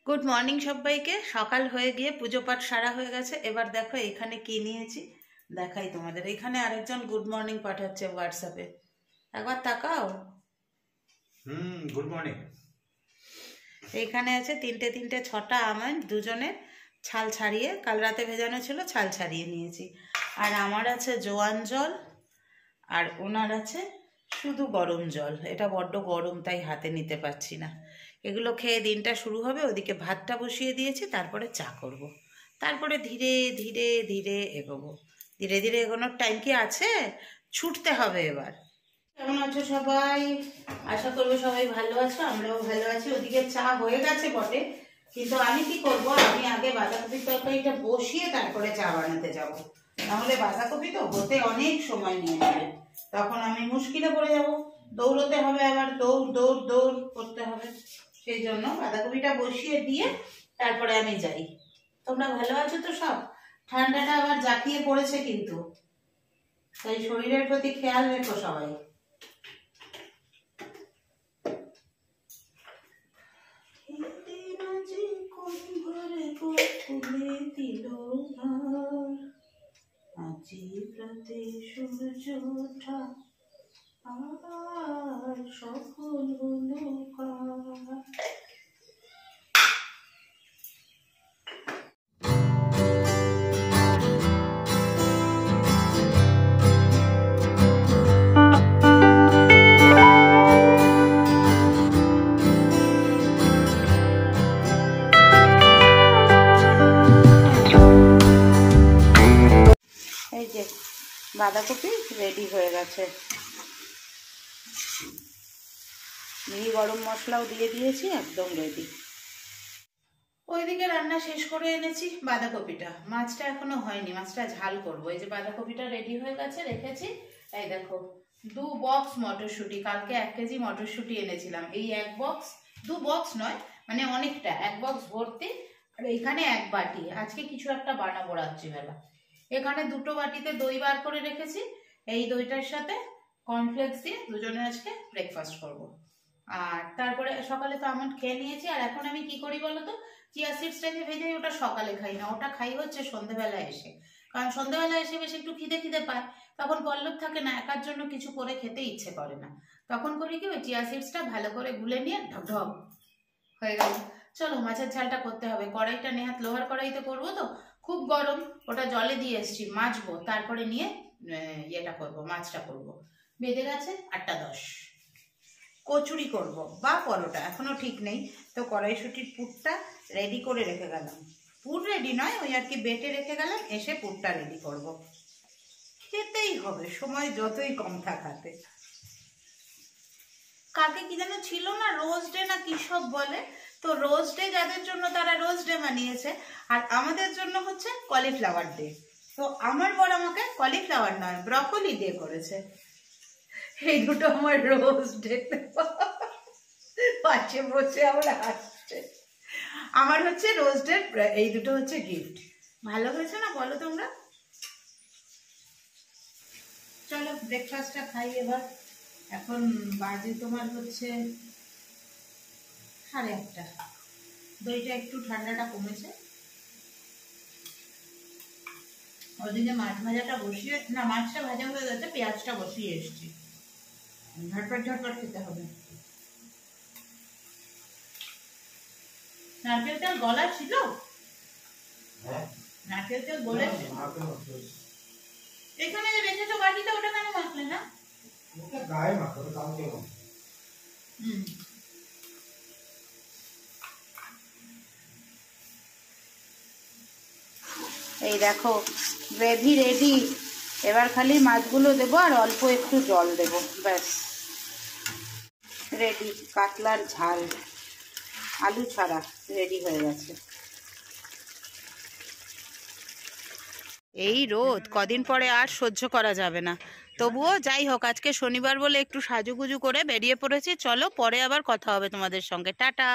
Good morning সবাইকে। সকাল হয়ে গিয়ে পুজো পাঠ সারা হয়ে গেছে। এবার দেখো এখানে কি নিয়েছি দেখাই তোমাদের। এখানে আরেকজন গুড মর্নিং পাঠাচ্ছে হোয়াটসঅ্যাপে, একবার তাকাও। Good morning. এইখানে আছে তিনটে তিনটে ছটা আমন্ড, দুজনের ছাল ছাড়িয়ে, কাল রাতে ভেজানো ছিল, ছাল ছাড়িয়ে নিয়েছি। আর আমার আছে জোয়ান জল, আর ওনার আছে শুধু গরম জল। এটা বড্ড গরম তাই হাতে নিতে পারছি না। এগুলো খেয়ে দিনটা শুরু হবে। ওদিকে ভাতটা বসিয়ে দিয়েছি, তারপরে চা করব। তারপরে ধীরে ধীরে ধীরে এগোবো। ধীরে ধীরে এগোনোর টাইম কি আছে? ছুটতে হবে এবার। কেমন আছো সবাই? আশা করবো সবাই ভালো আছো, আমরাও ভালো আছি। ওদিকে চা হয়ে গেছে বটে, কিন্তু আমি কি করব, আমি আগে বাঁধাকপির তরকারিটা বসিয়ে তারপরে চা বানাতে যাব। তাহলে বাঁধাকপি তো হতে অনেক সময় নিয়ে নেবে, তখন আমি মুশকিলে পড়ে যাব। দৌড়তে হবে, আবার দৌড় দৌড় দৌড় করতে হবে। সেই জন্য বাঁধাকপিটা বসিয়ে দিয়ে তারপরে আমি যাই। তোমরা ভালো আছো তো সব? ঠান্ডাটা আবার জাঁকিয়ে পড়েছে কিন্তু, তাই শরীরের প্রতি খেয়াল রেখো সবাই। আজি প্রাতে সূর্য ওঠা, আর সকল হলো কার। এই যে বাঁধাকপি রেডি হয়ে গেছে, মিহি গরম মশলাও দিয়ে দিয়েছি, একদম রেডি। ওইদিকে রান্না শেষ করে এনেছি বাঁধাকপিটা, মাছটা এখনো হয়নি, মাছটা ঝাল করবো। এই যে বাঁধাকপিটা রেডি হয়ে গেছে, রেখেছি। এই দেখো 2 বক্স মটরশুঁটি, কালকে 1 কেজি মটরশুঁটি এনেছিলাম। এই 1 বক্স, 2 বক্স নয় মানে অনেকটা, 1 বক্স ভর্তি। আর এইখানে 1 বাটি, আজকে কিছু একটা বানাবো রাত্রিবেলা। এখানে 2টো বাটিতে দই বার করে রেখেছি। এই দইটার সাথে কর্নফ্লেক্স দিয়ে দুজনে আজকে ব্রেকফাস্ট করব। আর তারপরে সকালে তো আমন্ড খেয়ে নিয়েছি। আর এখন আমি কি করি বলো তো, চিয়া সিডসটাকে ভেজে ওটা সকালে খাই না, ওটা খাই হচ্ছে সন্ধ্যেবেলা এসে। কারণ সন্ধ্যেবেলা এসে বেশ একটু খিদে খিদে পায়, তখন পল্লব থাকে না, একার জন্য কিছু করে খেতে ইচ্ছে করে না। তখন করি কি, ওই চিয়া সিডসটা ভালো করে গুলে নিয়ে ঢক হয়ে গেল। চলো মাছের ঝালটা করতে হবে। কড়াইটা নেহাত লোহার কড়াইতে করবো তো, খুব গরম, ওটা জলে দিয়ে এসছি, মাজবো, তারপরে নিয়ে ইয়েটা করবো, মাছটা করবো। বেজে গেছে 8টা 10। কচুরি করব বা পরোটা, এখনো ঠিক নেই। তো কড়াইশুটির পুরটা রেডি করে রেখে গেলাম। পুর রেডি নয়, ওই আর কি বেটে রেখে গেলাম, এসে পুরটা রেডি করব। খেতেই হবে, সময় যতই কম থাকাতে। কালকে কি যেন ছিল না, রোজ ডে না কি সব বলে, তো রোজ ডে যাদের জন্য তারা রোজ ডে বানিয়েছে, আর আমাদের জন্য হচ্ছে কলিফ্লাওয়ার ডে। তো আমার বর আমাকে কলিফ্লাওয়ার নয় ব্রকলি ডে করেছে। এই দুটো আমার রোজ ডে, পাশে বসে আমরা হাসছে। আমার হচ্ছে রোজ ডে, এই দুটো হচ্ছে গিফট। ভালো হয়েছে না বলো তোমরা? চলো ব্রেকফাস্টটা খাই এবার। এখন বাজে তোমার হচ্ছে 8:30। দইটা একটু ঠান্ডাটা কমেছে। ওদিকে মাছ ভাজাটা বসিয়ে, না মাছটা ভাজা হয়ে গেছে, পেঁয়াজটা বসিয়ে এসছি। ঝটপট ঝটপট খেতে হবে। নারকেল তেল গলা ছিল? নারকেল তেল গলেছে? এখানে যে রেখেছো বাটিতে, ওটা কেন মাখলে না? ওটা গায়ে মাখাবে কালকে। এই দেখো গ্রেভি রেডি। এবার খালি মাছগুলো দেবো আর অল্প একটু জল দেবো, ব্যাস রেডি। কাতলার ঝাল আলু ছাড়া রেডি হয়ে গেছে। এই রোদ কদিন পরে আর সহ্য করা যাবে না, তবুও যাই হোক, আজকে শনিবার বলে একটু সাজুগুজু করে বেরিয়ে পড়েছি। চলো পরে আবার কথা হবে তোমাদের সঙ্গে, টাটা।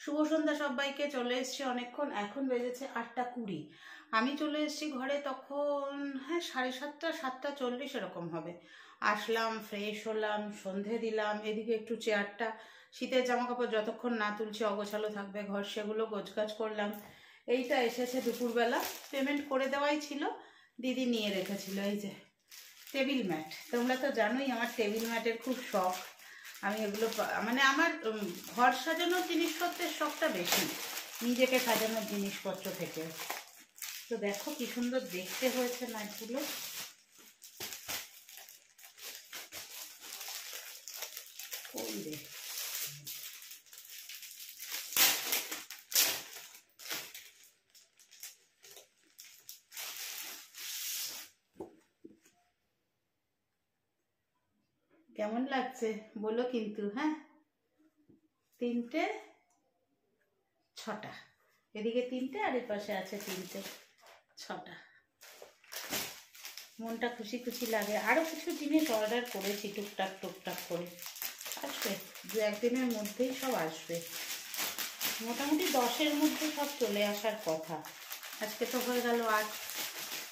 শুভ সন্ধ্যা সবাইকে। চলে এসছি অনেকক্ষণ, এখন বেজেছে 8টা 20। আমি চলে এসছি ঘরে তখন, হ্যাঁ 7:30 7:40 এরকম হবে। আসলাম, ফ্রেশ হলাম, সন্ধে দিলাম, এদিকে একটু চেয়ারটা শীতের জামা কাপড় যতক্ষণ না তুলছি অগোছালো থাকবে ঘর, সেগুলো গোছগাছ করলাম। এইটা এসেছে দুপুরবেলা, পেমেন্ট করে দেওয়াই ছিল, দিদি নিয়ে রেখেছিল। এই যে টেবিল ম্যাট, তোমরা তো জানোই আমার টেবিল ম্যাটের খুব শখ। আমি এগুলো মানে আমার ঘর সাজানোর জিনিসপত্রের শখটা বেশি নিজেকে সাজানোর জিনিসপত্র থেকে। তো দেখো কি সুন্দর দেখতে হয়েছে ম্যাটগুলো। ওই রে, কেমন লাগছে বলো কিন্তু। হ্যাঁ, 3টে 6টা, এদিকে 3টে আর এর পাশে আছে 3টে, 6টা। মনটা খুশি খুশি লাগে। আরও কিছু জিনিস অর্ডার করেছি টুকটাক টুকটাক করে, আসবে 2-1 দিনের মধ্যেই সব আসবে। মোটামুটি 10-এর মধ্যে সব চলে আসার কথা। আজকে তো হয়ে গেল 8,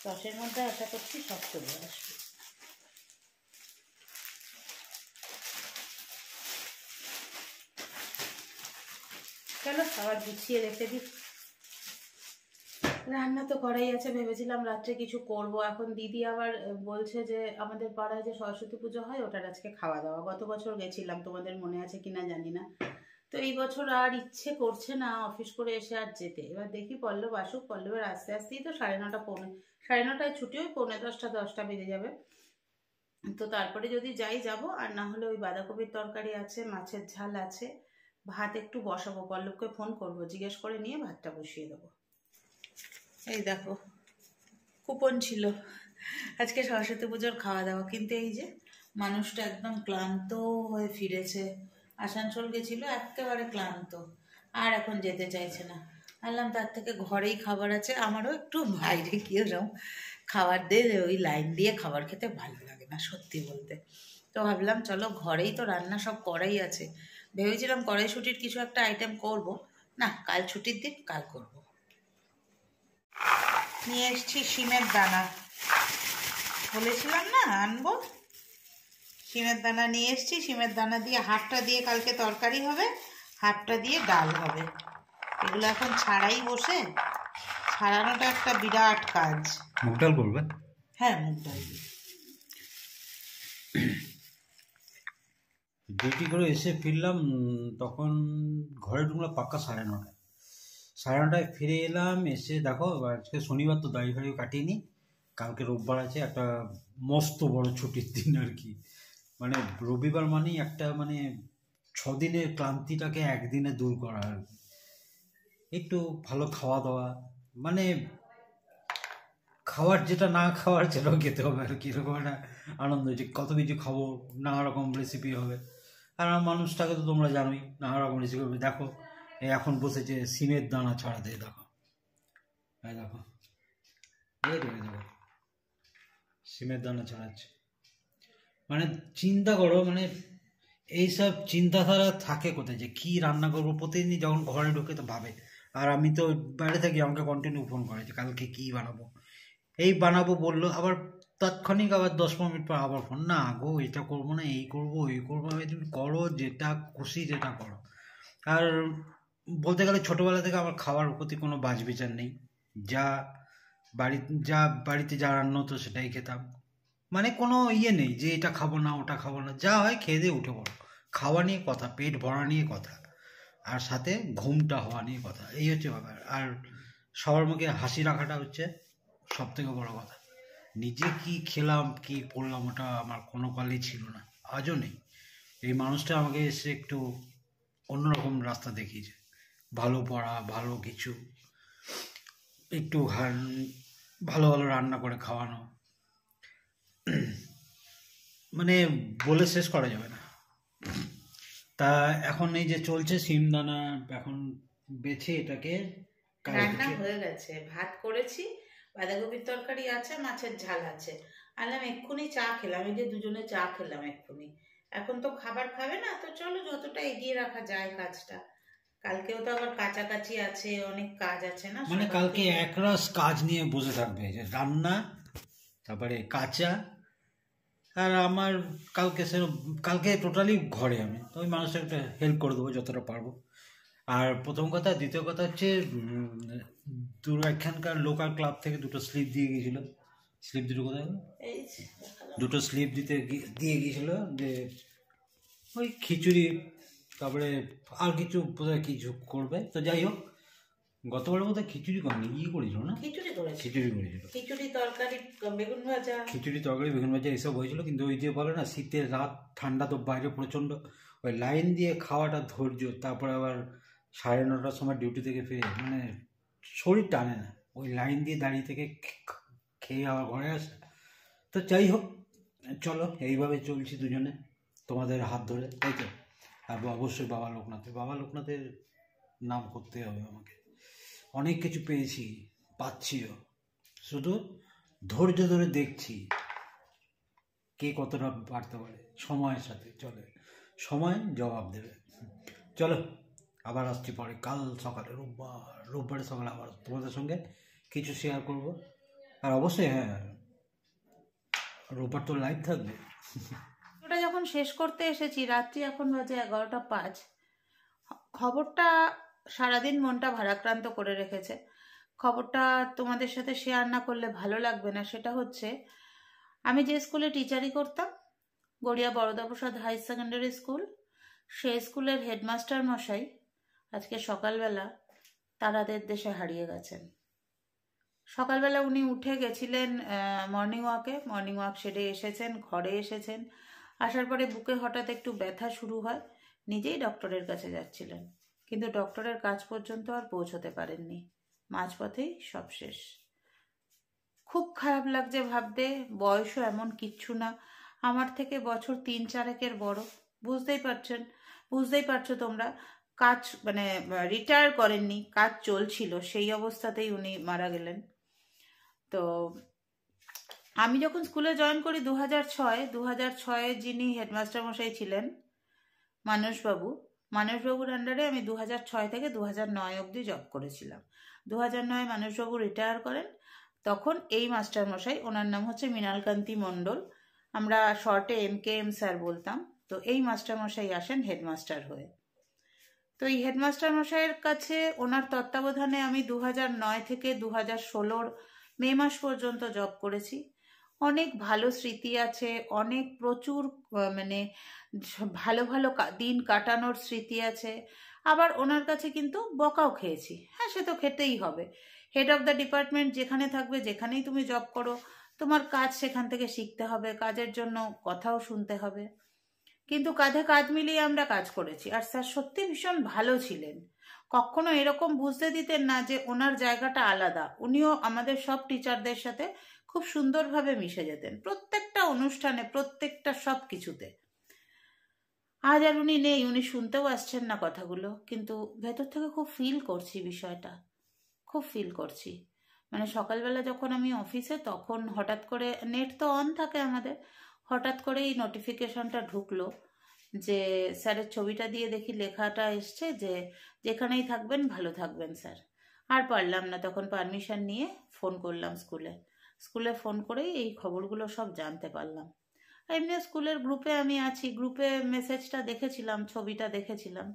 10-এর মধ্যে আশা করছি সব চলে আসবে। চলো আবার গুছিয়ে রেখে দিই। রান্না তো করাই আছে, ভেবেছিলাম রাত্রে কিছু করব। এখন দিদি আবার বলছে যে আমাদের পাড়ায় যে সরস্বতী পুজো হয় ওটার আজকে খাওয়া দাওয়া। গত বছর গেছিলাম, তোমাদের মনে আছে কিনা জানি না। তো এই বছর আর ইচ্ছে করছে না অফিস করে এসে আর যেতে। এবার দেখি পল্লব আসুক, পল্লবের আস্তে আস্তেই তো 9:30 9:30টায় ছুটি, ওই 9:45 বেজে যাবে। তো তারপরে যদি যাই যাব, আর না হলে ওই বাঁধাকপির তরকারি আছে, মাছের ঝাল আছে, ভাত একটু বসাবো। পল্লবকে ফোন করব, জিজ্ঞেস করে নিয়ে ভাতটা বসিয়ে দেবো। এই দেখো কুপন ছিল আজকে সরস্বতী পুজোর খাওয়া দাওয়া, কিন্তু এই যে মানুষটা একদম ক্লান্ত হয়ে ফিরেছে। আসানসোল গেছিল, একেবারে ক্লান্ত, আর এখন যেতে চাইছে না। বললাম তার থেকে ঘরেই খাবার আছে, আমারও একটু বাইরে গিয়ে এরকম খাবার দিয়ে ওই লাইন দিয়ে খাবার খেতে ভালো লাগে না সত্যি বলতে। তো ভাবলাম চলো ঘরেই তো রান্না সব করাই আছে। ভেবেছিলাম কড়াইশুঁটির কিছু একটা আইটেম করব, না কাল ছুটির দিন, কাল করব। নিয়ে এসছি শিমের দানা, বলেছিলাম না আনবো। শিমের দানা নিয়ে এসছি, শিমের দানা দিয়ে হাফটা দিয়ে কালকে তরকারি হবে, হাফটা দিয়ে ডাল হবে। এগুলো এখন ছাড়াই বসে, ছাড়ানোটা একটা বিরাট কাজ। মুগ ডাল করবে? হ্যাঁ মুগ ডাল। ডিউটি করে এসে ফিরলাম, তখন ঘরে ঢুকলাম পাক্কা 9:30। 9:30টায় ফিরে এলাম, এসে দেখো আজকে শনিবার তো দাড়ি ফাড়ি কাটিনি, কালকে রোববার আছে, একটা মস্ত বড় ছুটির দিন আর কি। মানে রবিবার মানেই একটা মানে 6 দিনের ক্লান্তিটাকে একদিনে দূর করা আর কি। একটু ভালো খাওয়া দাওয়া, মানে খাওয়ার যেটা না খাওয়ার সেটাও খেতে হবে আর কি, এরকম একটা আনন্দ যে কত কিছু খাবো, নানা রকম রেসিপি হবে। আর আমার মানুষটাকে তো তোমরা জানোই, নানা রকম রেসিপি হবে। দেখো এখন বসেছে সিমের দানা ছড়াতে, দেখো এই দেখো, এই দেখো সিমের দানা ছড়াচ্ছে। মানে চিন্তা করো, মানে এইসব চিন্তাধারা থাকে কোথায় যে কী রান্না করবো। প্রতিদিনই যখন ঘরে ঢুকে তো ভাবে, আর আমি তো বাইরে থাকি, আমাকে কন্টিনিউ ফোন করে যে কালকে কী বানাবো, এই বানাবো বললো, আবার তাৎক্ষণিক আবার 10-15 মিনিট পর আবার ফোন, না গো এটা করবো না, এই করবো ওই করবো। আমি তুমি করো যেটা খুশি যেটা করো। আর বলতে গেলে ছোটোবেলা থেকে আমার খাওয়ার প্রতি কোনো বাজ বিচার নেই, যা বাড়িতে যা রান্না হতো সেটাই খেতাম। মানে কোনো ইয়ে নেই যে এটা খাবো না ওটা খাবো না, যা হয় খেয়ে দিয়ে উঠে পড়ো। খাওয়া নিয়ে কথা, পেট ভরা নিয়ে কথা, আর সাথে ঘুমটা হওয়া নিয়ে কথা, এই হচ্ছে ব্যাপার। আর সবার মুখে হাসি রাখাটা হচ্ছে সব থেকে বড় কথা। নিজে কি খেলাম কি পড়লাম ওটা আমার কোনো কালেই ছিল না, আজও নেই। এই মানুষটা আমাকে এসে একটু অন্যরকম রাস্তা দেখিয়েছে, ভালো পড়া, ভালো কিছু, একটু ভালো ভালো রান্না করে খাওয়ানো, মানে বলে শেষ করা যাবে না। তা এখন এই যে চলছে সিমদানা, এখন বেছে এটাকে রান্না হয়ে গেছে, ভাত করেছি, বাঁধাকপির তরকারি আছে, মাছের ঝাল আছে। আনলাম এক্ষুনি চা খেলাম, এই যে দুজনে চা খেলাম এক্ষুনি। এখন তো খাবার খাবে না, তো চলো যতটা এগিয়ে রাখা যায় কাজটা। কালকেও তো আবার কাছাকাছি আছে, অনেক কাজ আছে না। মানে কালকে একরাশ কাজ নিয়ে বসে থাকবে, যে রান্না, তারপরে কাঁচা, আর আমার কালকে টোটালি ঘরে আমি তো ওই মানুষটাকে একটা হেল্প করে দেবো যতটা পারবো। আর প্রথম কথা, দ্বিতীয় কথা হচ্ছে এখানকার লোকাল ক্লাব থেকে দুটো স্লিপ দিয়ে গিয়েছিল। স্লিপ দুটো কোথায় গেলো? দুটো স্লিপ দিয়ে গিয়েছিল যে ওই খিচুড়ি, তারপরে আর কিছু বোধহয় কিছু করবে। তো যাই হোক, গতবার বোধহয় খিচুড়ি করেনি, করেছিল না, খিচুড়ি করেছিল, খিচুড়ি তরকারি বেগুন ভাজা এসব হয়েছিল। কিন্তু ওই যে বলে না শীতের রাত, ঠান্ডা তো বাইরে প্রচণ্ড, ওই লাইন দিয়ে খাওয়াটা ধৈর্য। তারপরে আবার 9:30টার সময় ডিউটি থেকে ফিরে মানে শরীর টানে না, ওই লাইন দিয়ে দাঁড়িয়ে থেকে খেয়ে আবার ঘরে আসে। তো যাই হোক, চলো এইভাবে চলছি দুজনে তোমাদের হাত ধরে, তাই তো। আর অবশ্যই বাবা লোকনাথের নাম করতে হবে আমাকে। অনেক কিছু পেয়েছি, পাচ্ছিও, শুধু ধৈর্য ধরে দেখছি কে কতটা বাড়তে পারে। সময়ের সাথে চলে, সময় জবাব দেবে। চলো আবার আসছি পরে, কাল সকালে, রোববারের সকালে আবার তোমাদের সঙ্গে কিছু শেয়ার করব। আর অবশ্যই হ্যাঁ, রোববার তো লাইভ থাকবে। ওটা যখন শেষ করতে এসেছি, রাত্রি এখন বাজে 11:05। খবরটা সারাদিন মনটা ভারাক্রান্ত করে রেখেছে। খবরটা তোমাদের সাথে শেয়ার না করলে ভালো লাগবে না। সেটা হচ্ছে, আমি যে স্কুলে টিচারি করতাম, গড়িয়া বরদাপ্রসাদ হাই সেকেন্ডারি স্কুল, সেই স্কুলের হেডমাস্টার মশাই আজকে সকালবেলা তারাদের দেশে হারিয়ে গেছেন। সকালবেলা উনি উঠে গেছিলেন মর্নিং ওয়াক সেরে এসেছেন, ঘরে এসেছেন। আসার পরে বুকে হঠাৎ একটু ব্যথা শুরু হয়, নিজেই ডক্টরের কাছে যাচ্ছিলেন, কিন্তু ডক্টরের কাজ পর্যন্ত আর পৌঁছতে পারেননি, মাঝপথেই সব শেষ। খুব খারাপ লাগছে ভাবতে। বয়সও এমন কিচ্ছু না, আমার থেকে বছর 3-4 বড়। বুঝতেই পারছো তোমরা। কাজ মানে রিটায়ার করেননি, কাজ চলছিল, সেই অবস্থাতেই উনি মারা গেলেন। তো আমি যখন স্কুলে জয়েন করি 2006 যিনি হেডমাস্টার মশাই ছিলেন মানসবাবুর আন্ডারে আমি 2006 থেকে 2009 অবধি জব করেছিলাম। 2009 মানসবাবু রিটায়ার করেন। তখন এই মাস্টার মশাই, ওনার নাম হচ্ছে মৃণালকান্তি মণ্ডল, আমরা শর্টে MKM স্যার বলতাম। তো এই মাস্টার মশাই আসেন হেডমাস্টার হয়ে। তো এই হেডমাস্টার মশাইয়ের কাছে ওনার তত্ত্বাবধানে আমি 2009 থেকে 2016 মে মাস পর্যন্ত জব করেছি। অনেক ভালো স্মৃতি আছে, প্রচুর মানে ভালো ভালো দিন কাটানোর স্মৃতি আছে। আবার ওনার কাছে কিন্তু বকাও খেয়েছি। হ্যাঁ, সে তো খেতেই হবে। হেড অফ দ্য ডিপার্টমেন্ট যেখানে থাকবে, যেখানেই তুমি জব করো, তোমার কাজ সেখান থেকে শিখতে হবে, কাজের জন্য কথাও শুনতে হবে। কিন্তু কাঁধে কাঁধ মিলিয়ে আমরা কাজ করেছি। আর স্যার সত্যি ভীষণ ভালো ছিলেন। কখনো এরকম বুঝতে দিতেন না যে ওনার জায়গাটা আলাদা। উনিও আমাদের সব টিচারদের সাথে খুব সুন্দরভাবে মিশে যেতেন, প্রত্যেকটা অনুষ্ঠানে, প্রত্যেকটা সব কিছুতে। আজ আর উনি নেই, উনি শুনতেও আসছেন না কথাগুলো, কিন্তু ভেতর থেকে খুব ফিল করছি বিষয়টা, খুব ফিল করছি। মানে সকালবেলা যখন আমি অফিসে, তখন হঠাৎ করে নেট তো অন থাকে আমাদের, হঠাৎ করে এই নোটিফিকেশনটা ঢুকলো যে স্যারের ছবিটা দিয়ে দেখি লেখাটা এসছে যে যেখানেই থাকবেন ভালো থাকবেন স্যার। আর পারলাম না, তখন পারমিশন নিয়ে ফোন করলাম স্কুলে ফোন করেই এই খবরগুলো সব জানতে পারলাম। এমনি স্কুলের গ্রুপে আমি আছি, গ্রুপে মেসেজটা দেখেছিলাম, ছবিটা দেখেছিলাম।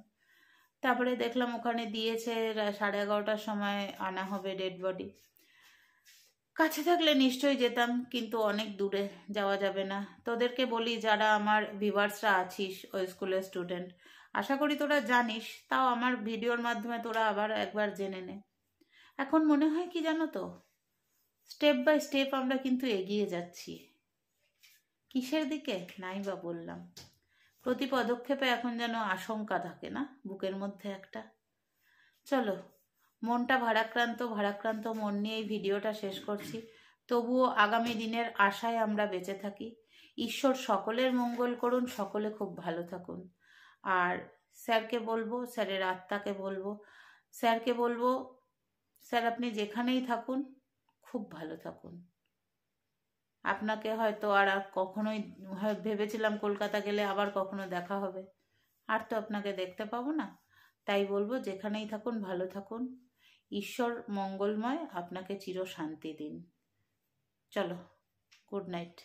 তারপরে দেখলাম ওখানে দিয়েছে 11:30টার সময় আনা হবে ডেড বডি। কাছে থাকলে নিশ্চয়ই যেতাম, কিন্তু অনেক দূরে যাওয়া যাবে না। তোদেরকে বলি, যারা আমার ভিউয়ার্সরা আছিস ওই স্কুলের স্টুডেন্ট, আশা করি তোরা জানিস, তাও আমার ভিডিওর মাধ্যমে তোরা আবার একবার জেনে নে। এখন মনে হয় কি জানো তো, স্টেপ বাই স্টেপ আমরা কিন্তু এগিয়ে যাচ্ছি। কিসের দিকে নাই বা বললাম, প্রতি পদক্ষেপে এখন যেন আশঙ্কা থাকে না বুকের মধ্যে একটা। চলো, মনটা ভারাক্রান্ত মন নিয়ে এই ভিডিওটা শেষ করছি। তবুও আগামী দিনের আশায় আমরা বেঁচে থাকি। ঈশ্বর সকলের মঙ্গল করুন, সকলে খুব ভালো থাকুন। আর স্যারকে বলবো, স্যারের আত্মাকে বলবো, স্যার আপনি যেখানেই থাকুন খুব ভালো থাকুন। আপনাকে হয়তো আর কখনোই ভেবেছিলাম কলকাতা গেলে আবার কখনো দেখা হবে, আর তো আপনাকে দেখতে পাবো না। তাই বলবো, যেখানেই থাকুন ভালো থাকুন। ঈশ্বর মঙ্গলময় আপনাকে চির শান্তি দিন। চলো, গুড নাইট।